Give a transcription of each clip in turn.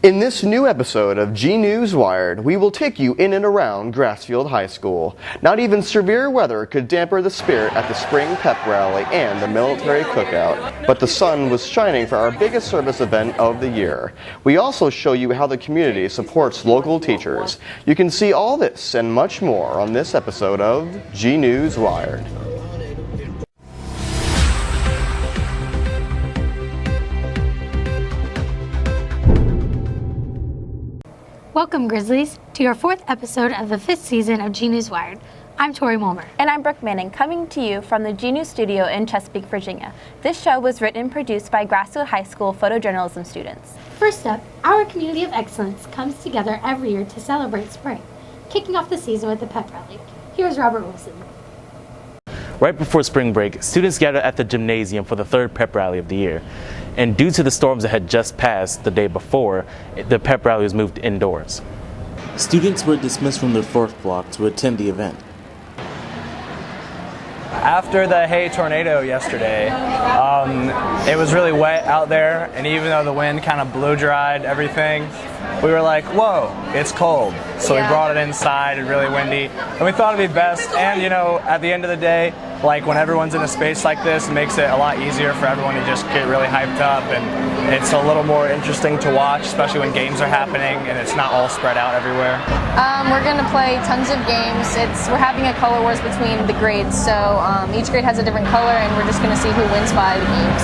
In this new episode of G News Wired, we will take you in and around Grassfield High School. Not even severe weather could dampen the spirit at the spring pep rally and the military cookout. But the sun was shining for our biggest service event of the year. We also show you how the community supports local teachers. You can see all this and much more on this episode of G News Wired. Welcome, Grizzlies, to your fourth episode of the fifth season of G News Wired. I'm Tori Mulmer. And I'm Brooke Manning, coming to you from the G News studio in Chesapeake, Virginia. This show was written and produced by Grassfield High School photojournalism students. First up, our community of excellence comes together every year to celebrate spring, kicking off the season with the pep rally. Here's Robert Wilson. Right before spring break, students gathered at the gymnasium for the third pep rally of the year. And due to the storms that had just passed the day before, the pep rally was moved indoors. Students were dismissed from their fourth block to attend the event. After the tornado yesterday, it was really wet out there, and even though the wind kind of blow dried everything, we were like, whoa, it's cold. So we brought it inside, and really windy, and we thought it'd be best. And at the end of the day, like when everyone's in a space like this, it makes it a lot easier for everyone to just get really hyped up, and it's a little more interesting to watch, especially when games are happening and it's not all spread out everywhere. We're going to play tons of games. We're having a color wars between the grades, so each grade has a different color, and we're just going to see who wins 5 games.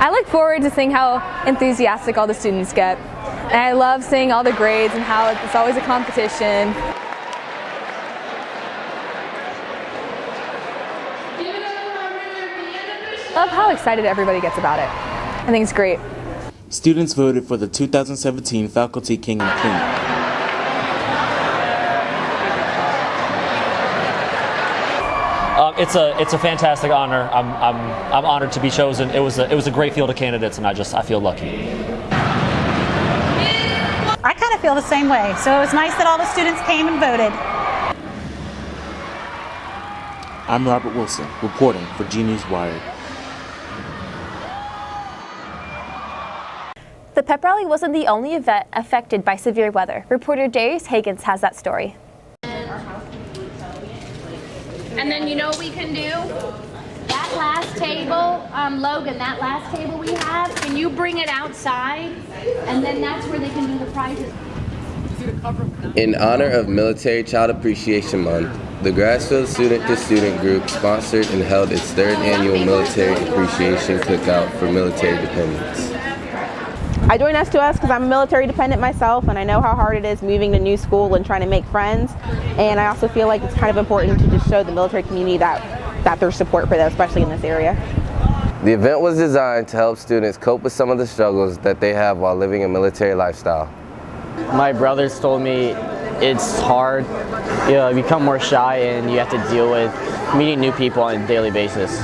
I look forward to seeing how enthusiastic all the students get. And I love seeing all the grades and how it's always a competition. I love how excited everybody gets about it. I think it's great. Students voted for the 2017 Faculty King and Queen. It's a fantastic honor. I'm honored to be chosen. It was a great field of candidates, and I feel lucky. I kind of feel the same way. So it was nice that all the students came and voted. I'm Robert Wilson, reporting for G News Wired. The pep rally wasn't the only event affected by severe weather. Reporter Darius Hagans has that story. And then you know what we can do? That last table, Logan, that last table we have, can you bring it outside? And then that's where they can do the prizes. In honor of Military Child Appreciation Month, the Grassfield Student-to-Student Group sponsored and held its third annual Military Appreciation Cookout for military dependents. I joined S2S because I'm a military dependent myself, and I know how hard it is moving to new school and trying to make friends. And I also feel like it's kind of important to just show the military community that there's support for them, especially in this area. The event was designed to help students cope with some of the struggles that they have while living a military lifestyle. My brothers told me it's hard, you become more shy and you have to deal with meeting new people on a daily basis.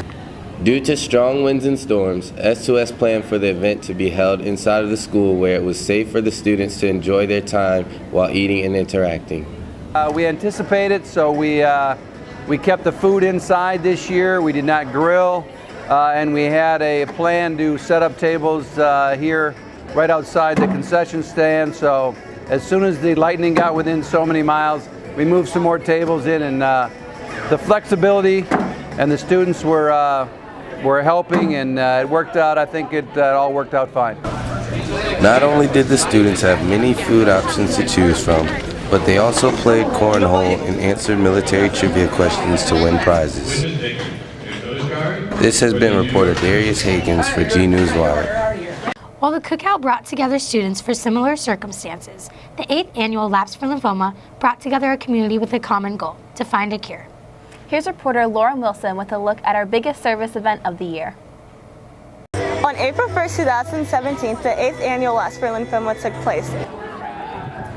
Due to strong winds and storms, S2S planned for the event to be held inside of the school where it was safe for the students to enjoy their time while eating and interacting. We anticipated, so we kept the food inside this year. We did not grill, and we had a plan to set up tables here right outside the concession stand. So as soon as the lightning got within so many miles, we moved some more tables in, and the flexibility and the students were helping, and it worked out. I think it all worked out fine. Not only did the students have many food options to choose from, but they also played cornhole and answered military trivia questions to win prizes. This has been reporter Darius Hagans for G News Wire. While the cookout brought together students for similar circumstances, the 8th annual Laps for Lymphoma brought together a community with a common goal: to find a cure. Here's reporter Lauren Wilson with a look at our biggest service event of the year. On April 1st, 2017, the 8th annual Laps for Lymphoma took place.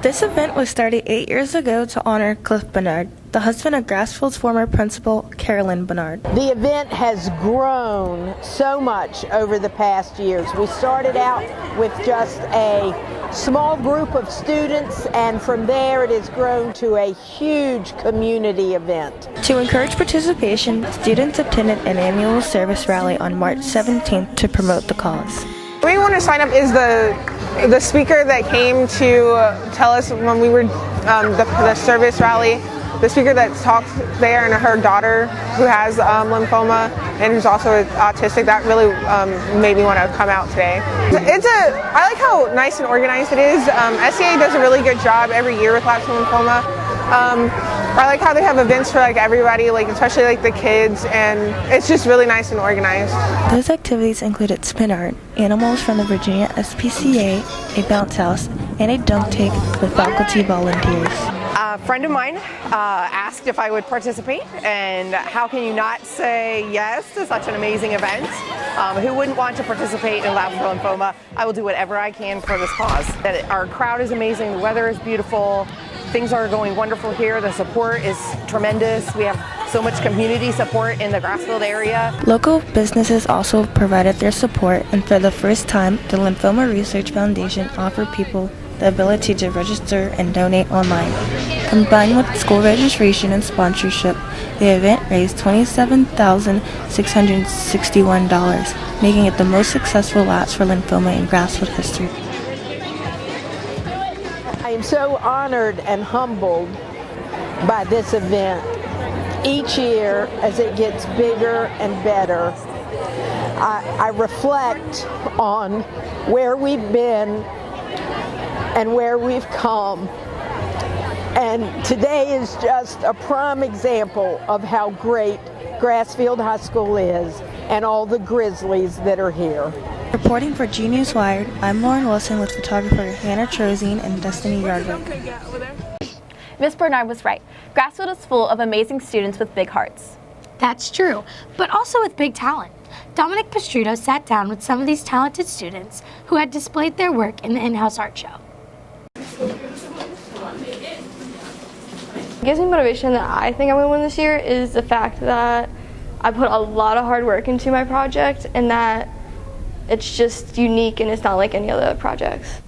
This event was started 8 years ago to honor Cliff Bernard, the husband of Grassfield's former principal, Carolyn Bernard. The event has grown so much over the past years. We started out with just a small group of students, and from there it has grown to a huge community event. To encourage participation, students attended an annual service rally on March 17th to promote the cause. We want to sign up is the speaker that came to tell us when we were the service rally. The speaker that talked there, and her daughter who has lymphoma and who's also autistic, that really made me want to come out today. I like how nice and organized it is. SCA does a really good job every year with Lapsed Lymphoma. I like how they have events for like everybody, like especially like the kids, and it's just really nice and organized. Those activities included spin art, animals from the Virginia SPCA, a bounce house, and a dunk tank with faculty volunteers. A friend of mine asked if I would participate, and how can you not say yes to such an amazing event? Who wouldn't want to participate in Lapsed Lymphoma? I will do whatever I can for this cause. Our crowd is amazing, the weather is beautiful, things are going wonderful here, the support is tremendous. We have so much community support in the Grassfield area. Local businesses also provided their support, and for the first time, the Lymphoma Research Foundation offered people the ability to register and donate online. Combined with school registration and sponsorship, the event raised $27,661, making it the most successful Lapsed for Lymphoma in Grassfield history. I am so honored and humbled by this event. Each year, as it gets bigger and better, I reflect on where we've been and where we've come. And today is just a prime example of how great Grassfield High School is and all the Grizzlies that are here. Reporting for G News Wired, I'm Lauren Wilson with photographer Hannah Trozine and Destiny Yardwick. Miss Bernard was right. Grassfield is full of amazing students with big hearts. That's true, but also with big talent. Dominic Pastruto sat down with some of these talented students who had displayed their work in the in-house art show. What gives me motivation that I think I'm going to win this year is the fact that I put a lot of hard work into my project, and that it's just unique and it's not like any other projects.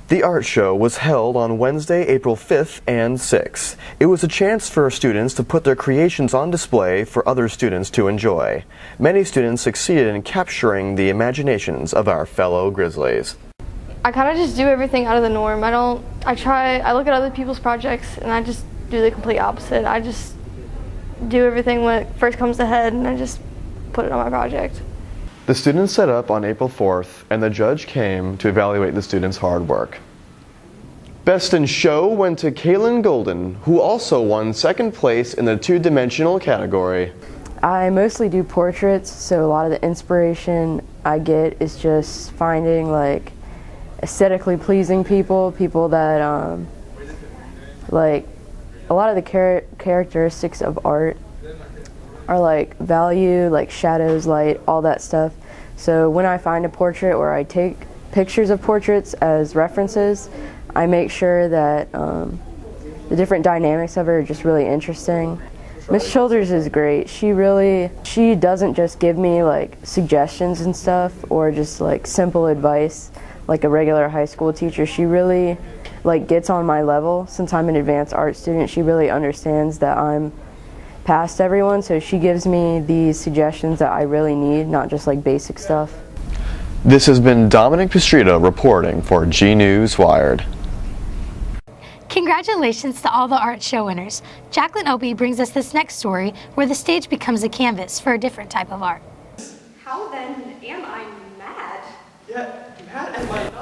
The art show was held on Wednesday, April 5th and 6th. It was a chance for students to put their creations on display for other students to enjoy. Many students succeeded in capturing the imaginations of our fellow Grizzlies. I kind of just do everything out of the norm. I look at other people's projects and I just do the complete opposite. I just do everything when it first comes to head, and I just put it on my project. The students set up on April 4th, and the judge came to evaluate the students' hard work. Best in Show went to Kaylyn Golden, who also won second place in the two-dimensional category. I mostly do portraits, so a lot of the inspiration I get is just finding like aesthetically pleasing people that like a lot of the characteristics of art are like value, like shadows, light, all that stuff. So when I find a portrait or I take pictures of portraits as references, I make sure that the different dynamics of it are just really interesting. Miss Childers is great. She doesn't just give me like suggestions and stuff or just like simple advice like a regular high school teacher. She really like gets on my level. Since I'm an advanced art student, she really understands that I'm past everyone, so she gives me the suggestions that I really need, not just like basic stuff. This has been Dominic Pastrito reporting for G News Wired. Congratulations to all the art show winners. Jacqueline Opie brings us this next story where the stage becomes a canvas for a different type of art. How then am I mad?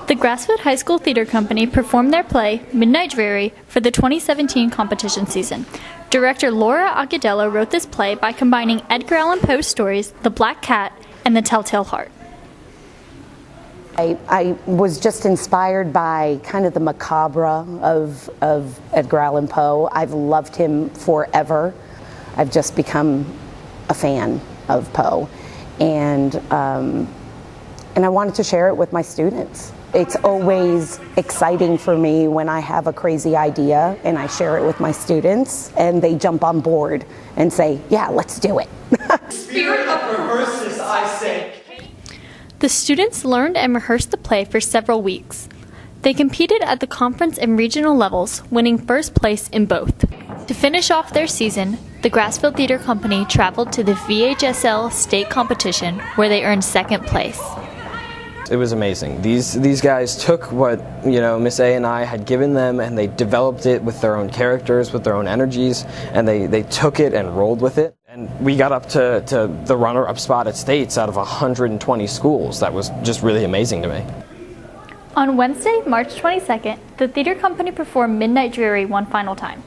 The Grassfield High School Theater Company performed their play, Midnight Dreary, for the 2017 competition season. Director Laura Agudelo wrote this play by combining Edgar Allan Poe's stories, The Black Cat and The Telltale Heart. I was just inspired by kind of the macabre of Edgar Allan Poe. I've loved him forever. I've just become a fan of Poe. And I wanted to share it with my students. It's always exciting for me when I have a crazy idea and I share it with my students and they jump on board and say, yeah, let's do it. Spirit of rehearsals, I say. The students learned and rehearsed the play for several weeks. They competed at the conference and regional levels, winning first place in both. To finish off their season, the Grassfield Theater Company traveled to the VHSL state competition, where they earned second place. It was amazing. These guys took what, Miss A and I had given them, and they developed it with their own characters, with their own energies, and they took it and rolled with it. And we got up to the runner-up spot at states out of 120 schools. That was just really amazing to me. On Wednesday, March 22nd, the theater company performed Midnight Dreary one final time.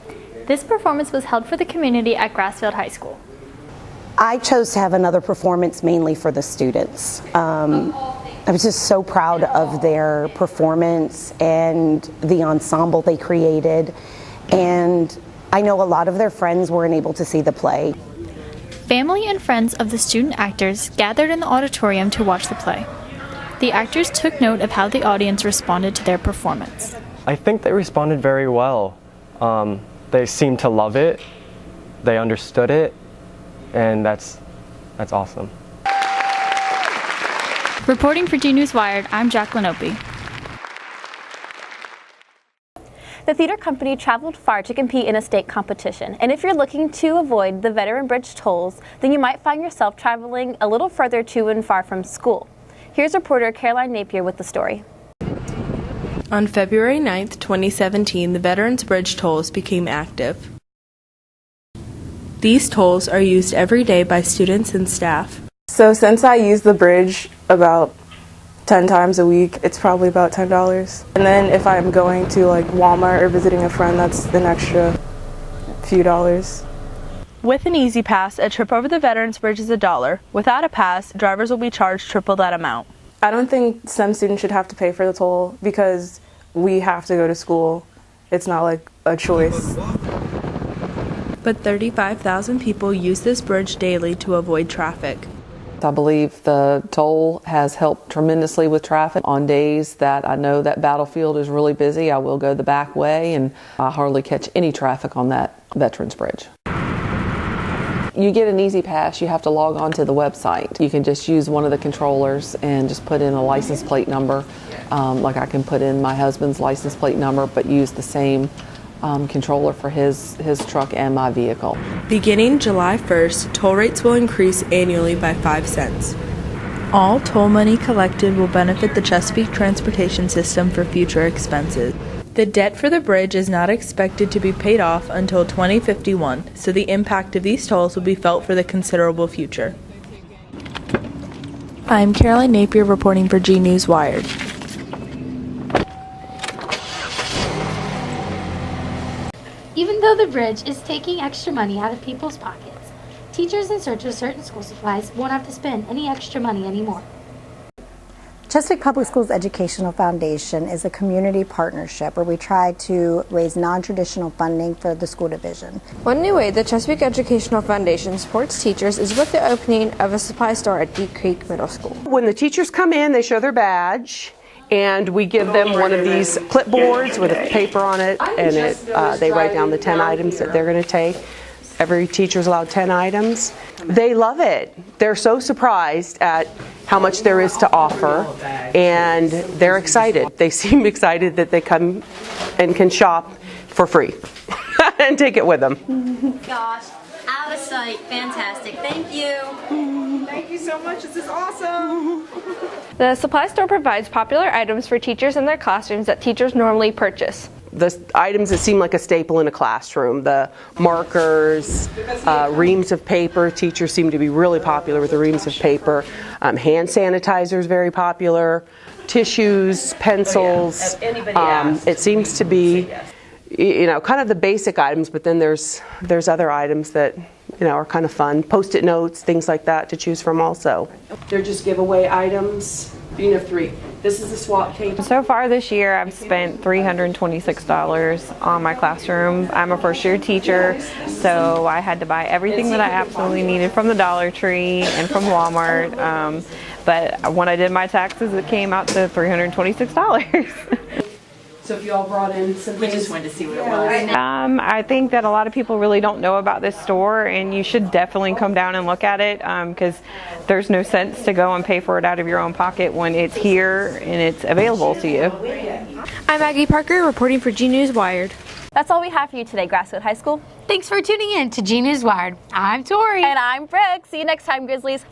This performance was held for the community at Grassfield High School. I chose to have another performance mainly for the students. I was just so proud of their performance and the ensemble they created, and I know a lot of their friends weren't able to see the play. Family and friends of the student actors gathered in the auditorium to watch the play. The actors took note of how the audience responded to their performance. I think they responded very well. They seemed to love it, they understood it, and that's awesome. Reporting for G News Wired, I'm Jacqueline Opie. The theater company traveled far to compete in a state competition, and if you're looking to avoid the Veteran Bridge tolls, then you might find yourself traveling a little further to and far from school. Here's reporter Carolyn Napier with the story. On February 9th, 2017, the Veterans Bridge tolls became active. These tolls are used every day by students and staff. So since I use the bridge about 10 times a week, it's probably about $10. And then if I'm going to like Walmart or visiting a friend, that's an extra few dollars. With an Easy Pass, a trip over the Veterans Bridge is $1. Without a pass, drivers will be charged triple that amount. I don't think STEM students should have to pay for the toll because we have to go to school. It's not like a choice. But 35,000 people use this bridge daily to avoid traffic. I believe the toll has helped tremendously with traffic. On days that I know that Battlefield is really busy, I will go the back way, and I hardly catch any traffic on that Veterans Bridge. You get an Easy Pass, you have to log on to the website. You can just use one of the controllers and just put in a license plate number. Like I can put in my husband's license plate number, but use the same controller for his truck and my vehicle. Beginning July 1st, toll rates will increase annually by 5 cents. All toll money collected will benefit the Chesapeake transportation system for future expenses. The debt for the bridge is not expected to be paid off until 2051, so the impact of these tolls will be felt for the considerable future. I'm Carolyn Napier reporting for G News Wired. Even though the bridge is taking extra money out of people's pockets, teachers in search of certain school supplies won't have to spend any extra money anymore. Chesapeake Public Schools Educational Foundation is a community partnership where we try to raise non-traditional funding for the school division. One new way the Chesapeake Educational Foundation supports teachers is with the opening of a supply store at Deep Creek Middle School. When the teachers come in, they show their badge, and we give them one of these clipboards with a paper on it, and they write down the 10 items that they're going to take. Every teacher's allowed 10 items. They love it. They're so surprised at how much there is to offer, and they're excited. They seem excited that they come and can shop for free and take it with them. Gosh, out of sight, fantastic. Thank you. Thank you so much. This is awesome. The supply store provides popular items for teachers in their classrooms that teachers normally purchase. The items that seem like a staple in a classroom, the markers, reams of paper. Teachers seem to be really popular with the reams of paper. Hand sanitizer is very popular. Tissues, pencils. It seems to be, kind of the basic items, but then there's other items that, are kind of fun. Post-it notes, things like that to choose from also. They're just giveaway items. You have 3. This is the swap tape. So far this year, I've spent $326 on my classroom. I'm a first-year teacher, so I had to buy everything that I absolutely needed from the Dollar Tree and from Walmart. But when I did my taxes, it came out to $326. So if you all brought in some things. We just wanted to see what it was. I think that a lot of people really don't know about this store, and you should definitely come down and look at it because there's no sense to go and pay for it out of your own pocket when it's here and it's available to you. I'm Maggie Parker reporting for G News Wired. That's all we have for you today, Grassfield High School. Thanks for tuning in to G News Wired. I'm Tori. And I'm Brooke. See you next time, Grizzlies.